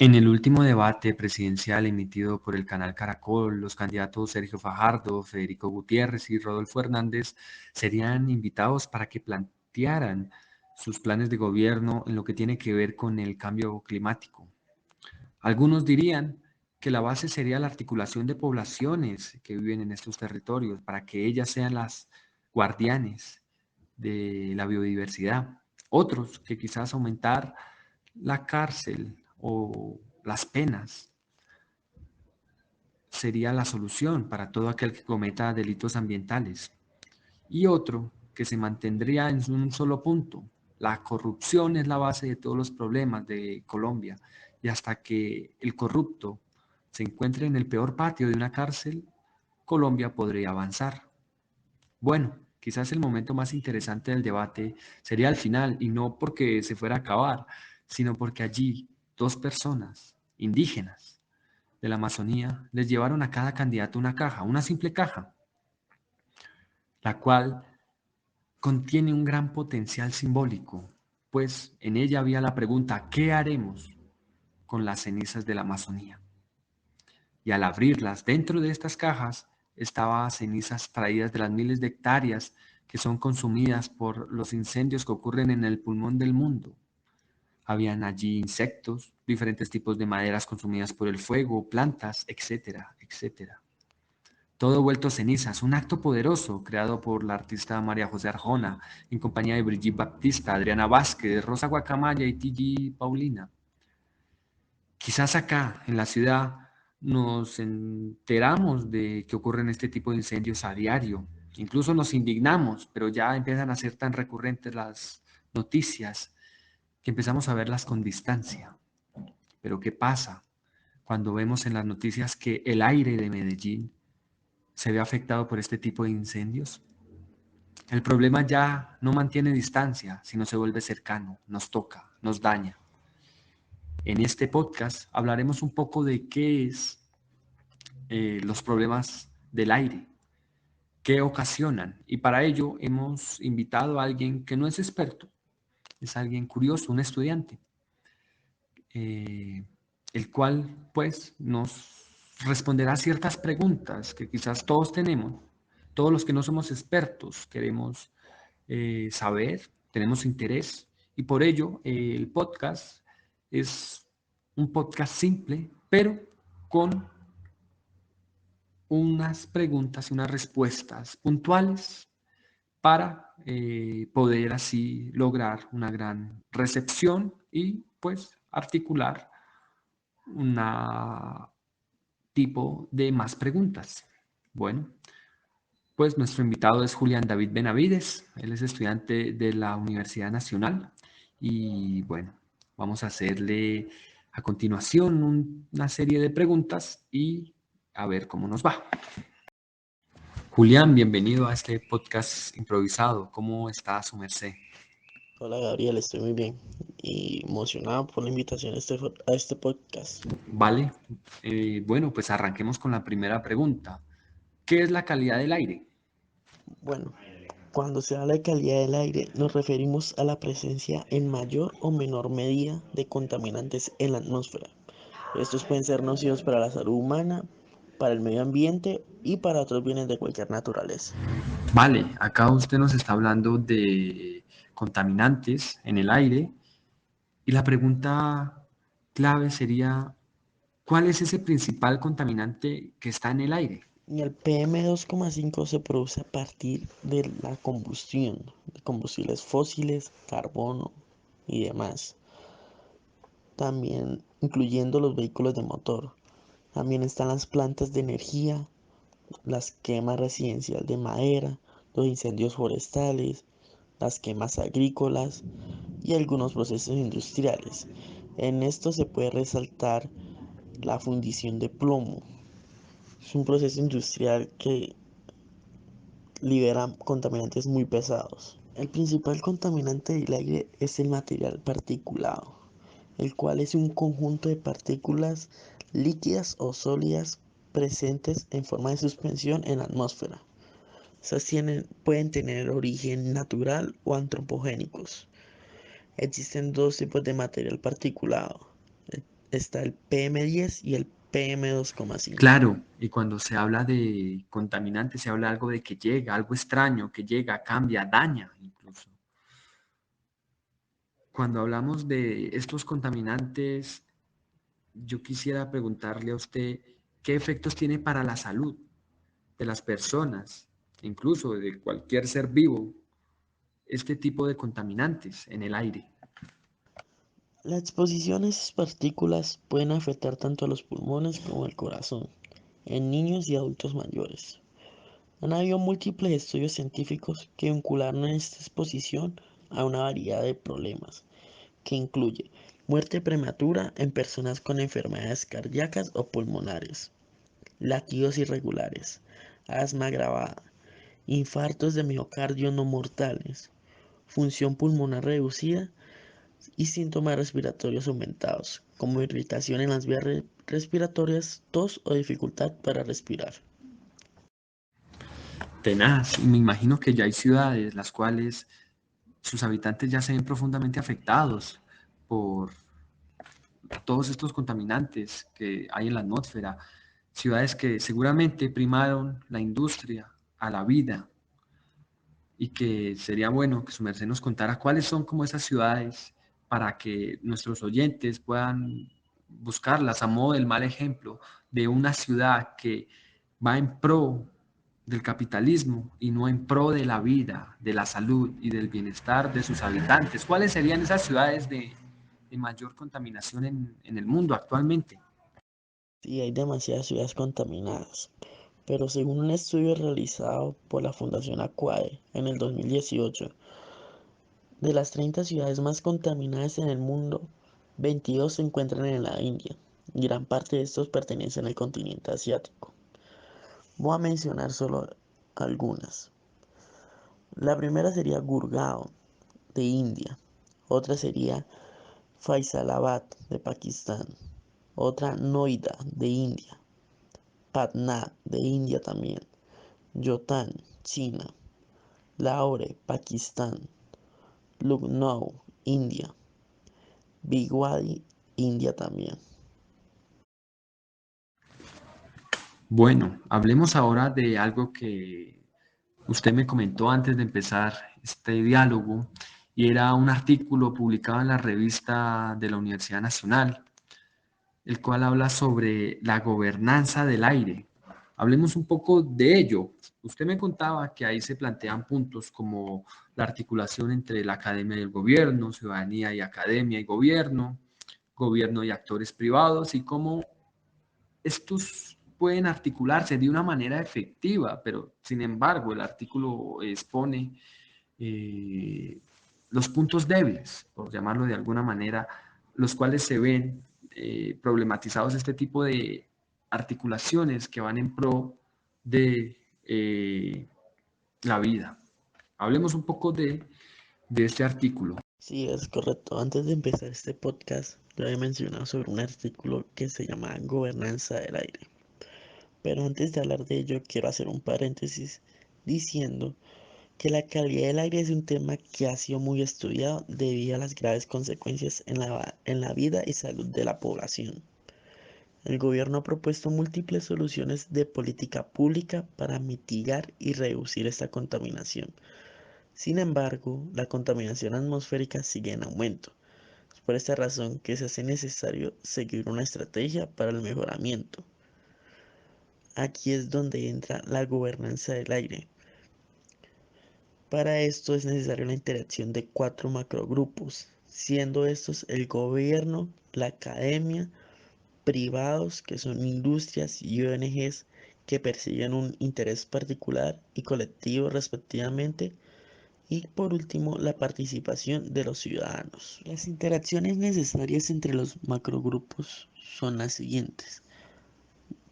En el último debate presidencial emitido por el canal Caracol, los candidatos Sergio Fajardo, Federico Gutiérrez y Rodolfo Hernández serían invitados para que plantearan sus planes de gobierno en lo que tiene que ver con el cambio climático. Algunos dirían que la base sería la articulación de poblaciones que viven en estos territorios para que ellas sean las guardianes de la biodiversidad. Otros que quizás aumentar la cárcel o las penas sería la solución para todo aquel que cometa delitos ambientales. Y otro que se mantendría en un solo punto. La corrupción es la base de todos los problemas de Colombia y hasta que el corrupto se encuentre en el peor patio de una cárcel, Colombia podría avanzar. Bueno, quizás el momento más interesante del debate sería al final, y no porque se fuera a acabar, sino porque allí dos personas indígenas de la Amazonía les llevaron a cada candidato una caja, una simple caja, la cual contiene un gran potencial simbólico, pues en ella había la pregunta, ¿qué haremos con las cenizas de la Amazonía? Y al abrirlas, dentro de estas cajas estaban cenizas traídas de las miles de hectáreas que son consumidas por los incendios que ocurren en el pulmón del mundo. Habían allí insectos, diferentes tipos de maderas consumidas por el fuego, plantas, etcétera, etcétera. Todo vuelto cenizas, un acto poderoso creado por la artista María José Arjona, en compañía de Brigitte Baptista, Adriana Vázquez, Rosa Guacamaya y Tigi Paulina. Quizás acá, en la ciudad, nos enteramos de que ocurren este tipo de incendios a diario. Incluso nos indignamos, pero ya empiezan a ser tan recurrentes las noticias que empezamos a verlas con distancia. Pero ¿qué pasa cuando vemos en las noticias que el aire de Medellín se ve afectado por este tipo de incendios? El problema ya no mantiene distancia, sino se vuelve cercano, nos toca, nos daña. En este podcast hablaremos un poco de qué es los problemas del aire, qué ocasionan. Y para ello hemos invitado a alguien que no es experto, es alguien curioso, un estudiante, eh, el cual pues nos responderá ciertas preguntas que quizás todos tenemos, todos los que no somos expertos queremos saber, tenemos interés y por ello el podcast es un podcast simple, pero con unas preguntas y unas respuestas puntuales para poder así lograr una gran recepción y pues articular una tipo de más preguntas. Bueno, pues nuestro invitado es Julián David Benavides, él es estudiante de la Universidad Nacional y bueno, vamos a hacerle a continuación una serie de preguntas y a ver cómo nos va. Julián, bienvenido a este podcast improvisado. ¿Cómo está su merced? Hola Gabriel, estoy muy bien y emocionado por la invitación a este podcast. Vale, bueno, pues arranquemos con la primera pregunta. ¿Qué es la calidad del aire? Bueno, cuando se habla de calidad del aire, nos referimos a la presencia en mayor o menor medida de contaminantes en la atmósfera. Estos pueden ser nocivos para la salud humana, para el medio ambiente y para otros bienes de cualquier naturaleza. Vale, acá usted nos está hablando de contaminantes en el aire y la pregunta clave sería, ¿cuál es ese principal contaminante que está en el aire? Y el PM2,5 se produce a partir de la combustión de combustibles fósiles, carbono y demás. También incluyendo los vehículos de motor. También están las plantas de energía, las quemas residencial de madera, los incendios forestales, las quemas agrícolas y algunos procesos industriales. En esto se puede resaltar la fundición de plomo. Es un proceso industrial que libera contaminantes muy pesados. El principal contaminante del aire es el material particulado, el cual es un conjunto de partículas líquidas o sólidas presentes en forma de suspensión en la atmósfera. Estas pueden tener origen natural o antropogénicos. Existen dos tipos de material particulado. está el PM10 y el PM2,5. Claro, y cuando se habla de contaminantes, se habla algo de que llega, algo extraño, que llega, cambia, daña incluso. Cuando hablamos de estos contaminantes, yo quisiera preguntarle a usted qué efectos tiene para la salud de las personas, incluso de cualquier ser vivo, este tipo de contaminantes en el aire. La exposición a esas partículas pueden afectar tanto a los pulmones como al corazón, en niños y adultos mayores. Han habido múltiples estudios científicos que vincularon esta exposición a una variedad de problemas, que incluye muerte prematura en personas con enfermedades cardíacas o pulmonares, latidos irregulares, asma agravada, infartos de miocardio no mortales, función pulmonar reducida y síntomas respiratorios aumentados, como irritación en las vías respiratorias, tos o dificultad para respirar. Tenaz, y me imagino que ya hay ciudades las cuales sus habitantes ya se ven profundamente afectados por todos estos contaminantes que hay en la atmósfera, ciudades que seguramente primaron la industria a la vida y que sería bueno que su merced nos contara cuáles son como esas ciudades para que nuestros oyentes puedan buscarlas a modo del mal ejemplo de una ciudad que va en pro del capitalismo y no en pro de la vida, de la salud y del bienestar de sus habitantes. ¿Cuáles serían esas ciudades de mayor contaminación en el mundo actualmente? Sí, hay demasiadas ciudades contaminadas, pero según un estudio realizado por la Fundación Aquae en el 2018, de las 30 ciudades más contaminadas en el mundo, 22 se encuentran en la India. Gran parte de estos pertenecen al continente asiático. Voy a mencionar solo algunas. La primera sería Gurgaon, de India. Otra sería Faisalabad, de Pakistán. Otra Noida, de India. Patna, de India también. Yotan, China. Lahore, Pakistán. Lucknow, India. Bhigwadi, India también. Bueno, hablemos ahora de algo que usted me comentó antes de empezar este diálogo y era un artículo publicado en la revista de la Universidad Nacional, el cual habla sobre la gobernanza del aire. Hablemos un poco de ello. Usted me contaba que ahí se plantean puntos como la articulación entre la academia y el gobierno, ciudadanía y academia y gobierno, gobierno y actores privados y cómo estos pueden articularse de una manera efectiva, pero sin embargo el artículo expone eh, los puntos débiles, por llamarlo de alguna manera, los cuales se ven problematizados este tipo de articulaciones que van en pro de la vida. Hablemos un poco de este artículo. Sí, es correcto. Antes de empezar este podcast, yo había mencionado sobre un artículo que se llama Gobernanza del Aire. Pero antes de hablar de ello, quiero hacer un paréntesis diciendo que la calidad del aire es un tema que ha sido muy estudiado debido a las graves consecuencias en la vida y salud de la población. El gobierno ha propuesto múltiples soluciones de política pública para mitigar y reducir esta contaminación. Sin embargo, la contaminación atmosférica sigue en aumento. Es por esta razón que se hace necesario seguir una estrategia para el mejoramiento. Aquí es donde entra la gobernanza del aire. Para esto es necesaria la interacción de 4 macrogrupos, siendo estos el gobierno, la academia, privados, que son industrias y ONGs que persiguen un interés particular y colectivo respectivamente, y por último la participación de los ciudadanos. Las interacciones necesarias entre los macrogrupos son las siguientes.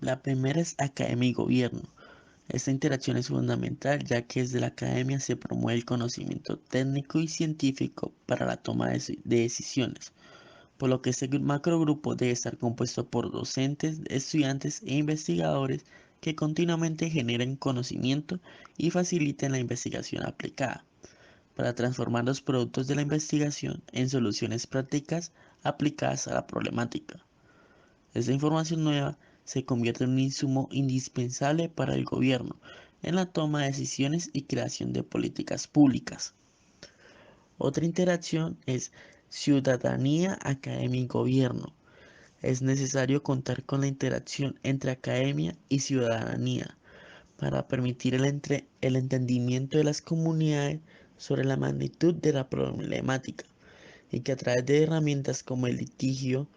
La primera es academia y gobierno. Esta interacción es fundamental ya que desde la academia se promueve el conocimiento técnico y científico para la toma de decisiones, por lo que este macrogrupo debe estar compuesto por docentes, estudiantes e investigadores que continuamente generen conocimiento y faciliten la investigación aplicada, para transformar los productos de la investigación en soluciones prácticas aplicadas a la problemática. Esta información nueva se convierte en un insumo indispensable para el gobierno en la toma de decisiones y creación de políticas públicas. Otra interacción es ciudadanía, academia y gobierno. Es necesario contar con la interacción entre academia y ciudadanía para permitir el entendimiento de las comunidades sobre la magnitud de la problemática y que a través de herramientas como el litigio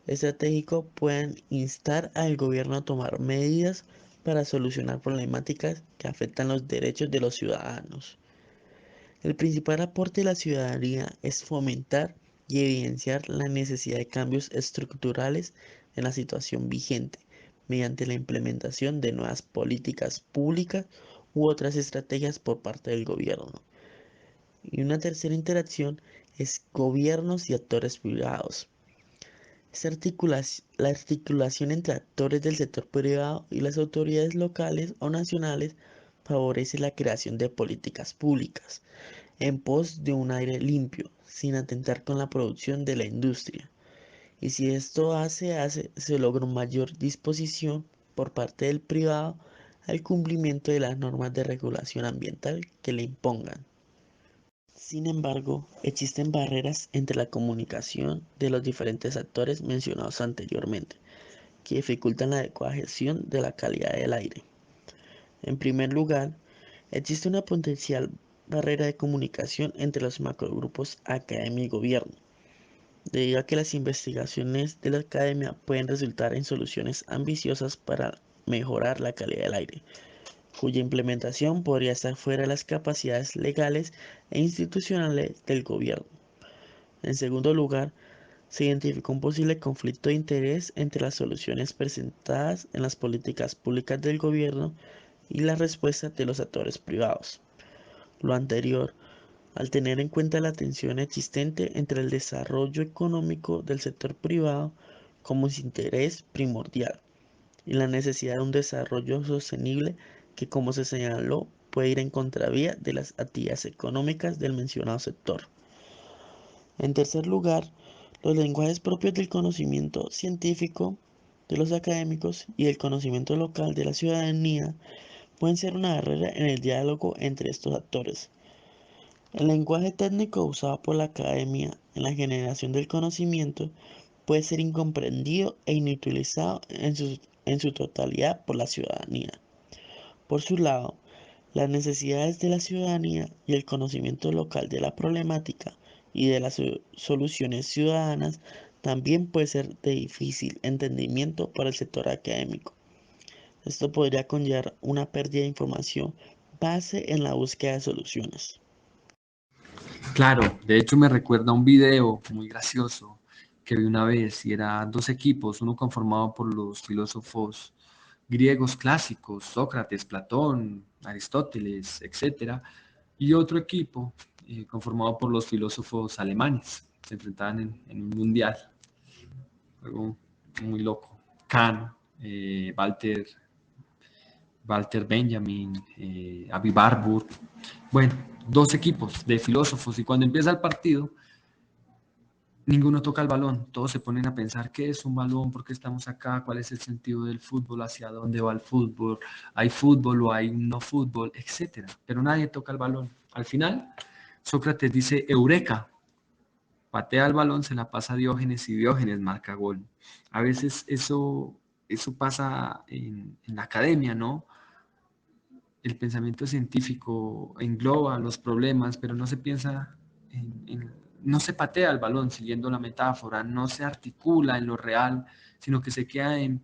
estratégico puedan instar al gobierno a tomar medidas para solucionar problemáticas que afectan los derechos de los ciudadanos. El principal aporte de la ciudadanía es fomentar y evidenciar la necesidad de cambios estructurales en la situación vigente mediante la implementación de nuevas políticas públicas u otras estrategias por parte del gobierno. Y una tercera interacción es gobiernos y actores privados. La articulación entre actores del sector privado y las autoridades locales o nacionales favorece la creación de políticas públicas en pos de un aire limpio, sin atentar con la producción de la industria. Y si esto se logra una mayor disposición por parte del privado al cumplimiento de las normas de regulación ambiental que le impongan. Sin embargo, existen barreras entre la comunicación de los diferentes actores mencionados anteriormente, que dificultan la adecuada gestión de la calidad del aire. En primer lugar, existe una potencial barrera de comunicación entre los macrogrupos academia y gobierno, debido a que las investigaciones de la academia pueden resultar en soluciones ambiciosas para mejorar la calidad del aire, cuya implementación podría estar fuera de las capacidades legales e institucionales del gobierno. En segundo lugar, se identificó un posible conflicto de interés entre las soluciones presentadas en las políticas públicas del gobierno y las respuestas de los actores privados. Lo anterior, al tener en cuenta la tensión existente entre el desarrollo económico del sector privado como su interés primordial y la necesidad de un desarrollo sostenible que, como se señaló, puede ir en contravía de las actividades económicas del mencionado sector. En tercer lugar, los lenguajes propios del conocimiento científico de los académicos y el conocimiento local de la ciudadanía pueden ser una barrera en el diálogo entre estos actores. El lenguaje técnico usado por la academia en la generación del conocimiento puede ser incomprendido e inutilizado en su totalidad por la ciudadanía. Por su lado, las necesidades de la ciudadanía y el conocimiento local de la problemática y de las soluciones ciudadanas también puede ser de difícil entendimiento para el sector académico. Esto podría conllevar una pérdida de información base en la búsqueda de soluciones. Claro, de hecho me recuerda un video muy gracioso que vi una vez y era dos equipos, uno conformado por los filósofos griegos clásicos, Sócrates, Platón, Aristóteles, etcétera, y otro equipo conformado por los filósofos alemanes. Se enfrentaban en un mundial, algo muy loco. Kant, Walter Benjamin, Avi Warburg. Bueno, dos equipos de filósofos y cuando empieza el partido, ninguno toca el balón, todos se ponen a pensar qué es un balón, por qué estamos acá, cuál es el sentido del fútbol, hacia dónde va el fútbol o hay un no fútbol, etcétera. Pero nadie toca el balón. Al final, Sócrates dice Eureka, patea el balón, se la pasa a Diógenes y Diógenes marca gol. A veces eso pasa en la academia, ¿no? El pensamiento científico engloba los problemas, pero no se piensa no se patea el balón, siguiendo la metáfora, no se articula en lo real, sino que se queda en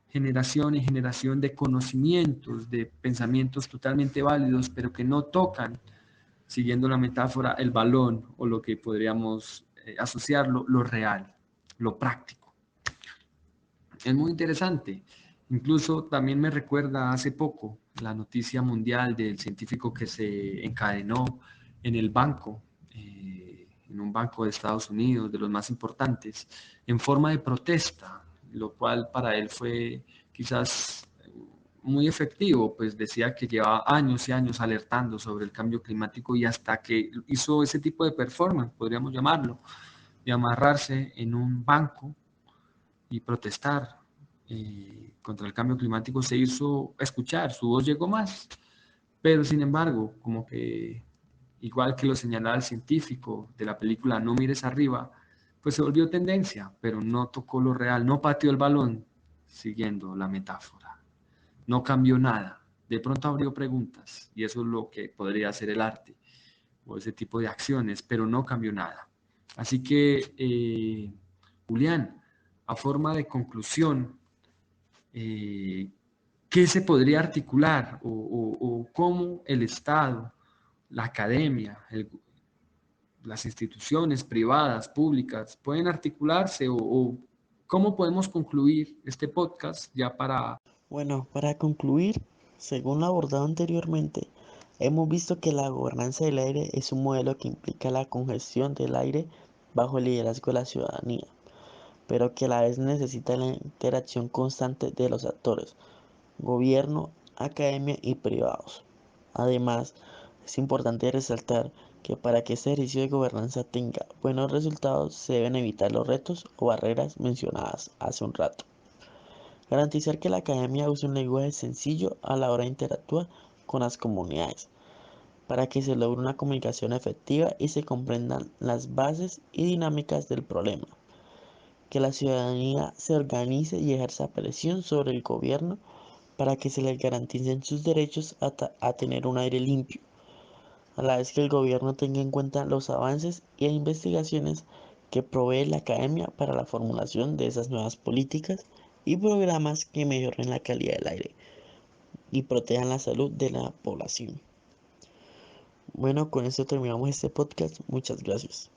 generación y generación de conocimientos, de pensamientos totalmente válidos, pero que no tocan, siguiendo la metáfora, el balón o lo que podríamos asociarlo, lo real, lo práctico. Es muy interesante. Incluso también me recuerda hace poco la noticia mundial del científico que se encadenó en el banco, en un banco de Estados Unidos, de los más importantes, en forma de protesta, lo cual para él fue quizás muy efectivo, pues decía que llevaba años y años alertando sobre el cambio climático y hasta que hizo ese tipo de performance, podríamos llamarlo, de amarrarse en un banco y protestar contra el cambio climático se hizo escuchar, su voz llegó más, pero sin embargo, como que igual que lo señalaba el científico de la película No mires arriba, pues se volvió tendencia, pero no tocó lo real, no pateó el balón, siguiendo la metáfora, no cambió nada. De pronto abrió preguntas y eso es lo que podría hacer el arte o ese tipo de acciones, pero no cambió nada. Así que, Julián, a forma de conclusión, eh, ¿qué se podría articular o cómo el Estado, la academia, las instituciones privadas, públicas, pueden articularse o cómo podemos concluir este podcast ya para... Bueno, para concluir, según lo abordado anteriormente, hemos visto que la gobernanza del aire es un modelo que implica la congestión del aire bajo el liderazgo de la ciudadanía, pero que a la vez necesita la interacción constante de los actores, gobierno, academia y privados. Además, es importante resaltar que para que este ejercicio de gobernanza tenga buenos resultados se deben evitar los retos o barreras mencionadas hace un rato. Garantizar que la academia use un lenguaje sencillo a la hora de interactuar con las comunidades, para que se logre una comunicación efectiva y se comprendan las bases y dinámicas del problema. Que la ciudadanía se organice y ejerza presión sobre el gobierno para que se les garanticen sus derechos a tener un aire limpio, a la vez que el gobierno tenga en cuenta los avances y investigaciones que provee la academia para la formulación de esas nuevas políticas y programas que mejoren la calidad del aire y protejan la salud de la población. Bueno, con esto terminamos este podcast. Muchas gracias.